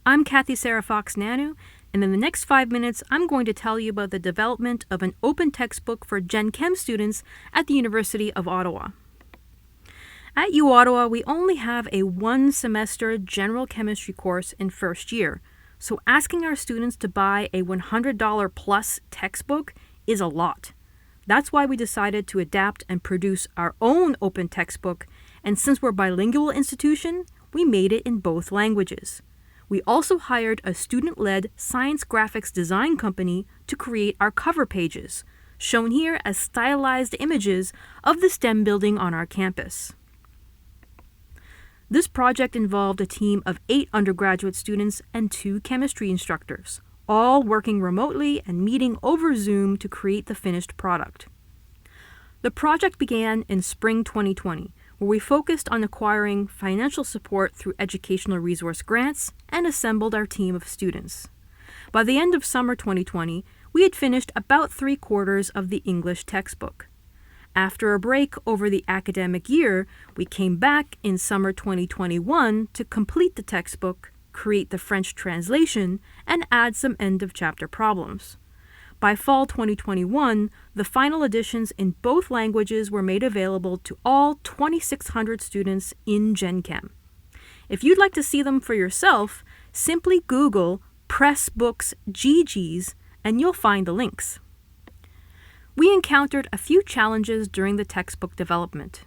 I'm Kathy Sarah Focsaneanu, and in the next 5 minutes, I'm going to tell you about the development of an open textbook for Gen Chem students at the University of Ottawa. At uOttawa, we only have a one-semester general chemistry course in first year, so asking our students to buy a $100 plus textbook is a lot. That's why we decided to adapt and produce our own open textbook, and since we're a bilingual institution, we made it in both languages. We also hired a student-led science graphics design company to create our cover pages, shown here as stylized images of the STEM building on our campus. This project involved a team of 8 undergraduate students and 2 chemistry instructors, all working remotely and meeting over Zoom to create the finished product. The project began in spring 2020, where we focused on acquiring financial support through educational resource grants and assembled our team of students. By the end of summer 2020, we had finished about 3/4 of the English textbook. After a break over the academic year, we came back in summer 2021 to complete the textbook, create the French translation, and add some end-of-chapter problems. By fall 2021, the final editions in both languages were made available to all 2,600 students in Gen Chem. If you'd like to see them for yourself, simply Google PressBooks GGs and you'll find the links. We encountered a few challenges during the textbook development.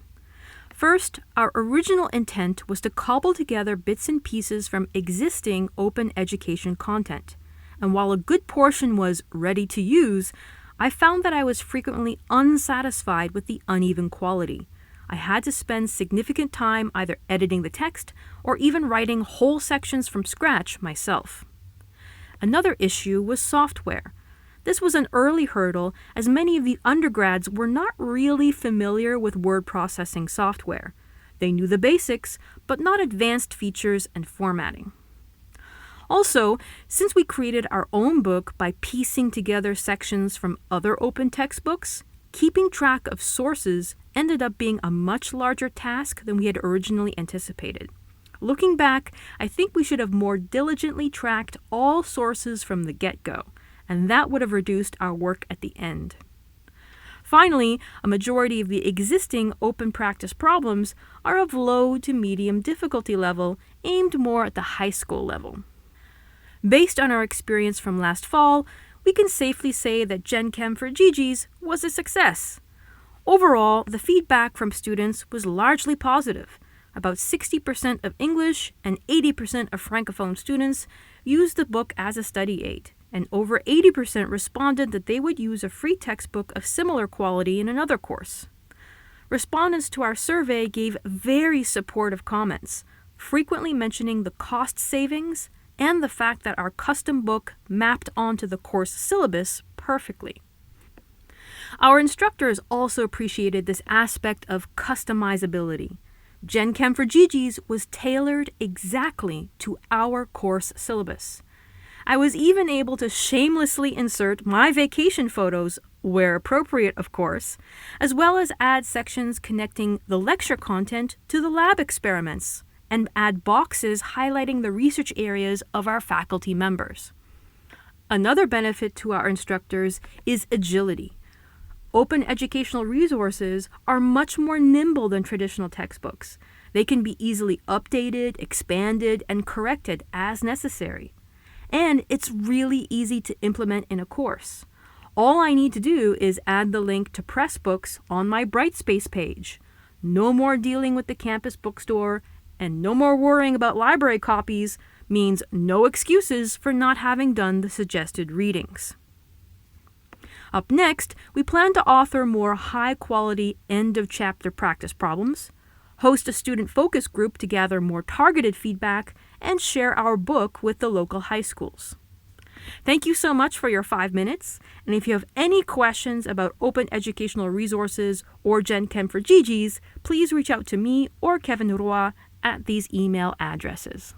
First, our original intent was to cobble together bits and pieces from existing open education content. And while a good portion was ready to use, I found that I was frequently unsatisfied with the uneven quality. I had to spend significant time either editing the text or even writing whole sections from scratch myself. Another issue was software. This was an early hurdle as many of the undergrads were not really familiar with word processing software. They knew the basics, but not advanced features and formatting. Also, since we created our own book by piecing together sections from other open textbooks, keeping track of sources ended up being a much larger task than we had originally anticipated. Looking back, I think we should have more diligently tracked all sources from the get-go, and that would have reduced our work at the end. Finally, a majority of the existing open practice problems are of low to medium difficulty level, aimed more at the high school level. Based on our experience from last fall, we can safely say that Gen Chem for GGs was a success. Overall, the feedback from students was largely positive. About 60% of English and 80% of Francophone students used the book as a study aid, and over 80% responded that they would use a free textbook of similar quality in another course. Respondents to our survey gave very supportive comments, frequently mentioning the cost savings and the fact that our custom book mapped onto the course syllabus perfectly. Our instructors also appreciated this aspect of customizability. Gen Chem for GGs was tailored exactly to our course syllabus. I was even able to shamelessly insert my vacation photos, where appropriate of course, as well as add sections connecting the lecture content to the lab experiments, and add boxes highlighting the research areas of our faculty members. Another benefit to our instructors is agility. Open educational resources are much more nimble than traditional textbooks. They can be easily updated, expanded, and corrected as necessary. And it's really easy to implement in a course. All I need to do is add the link to PressBooks on my Brightspace page. No more dealing with the campus bookstore, and no more worrying about library copies means no excuses for not having done the suggested readings. Up next, we plan to author more high-quality end-of-chapter practice problems, host a student focus group to gather more targeted feedback, and share our book with the local high schools. Thank you so much for your 5 minutes, and if you have any questions about open educational resources or Gen Chem for GGs, please reach out to me or Kevin Roy at these email addresses.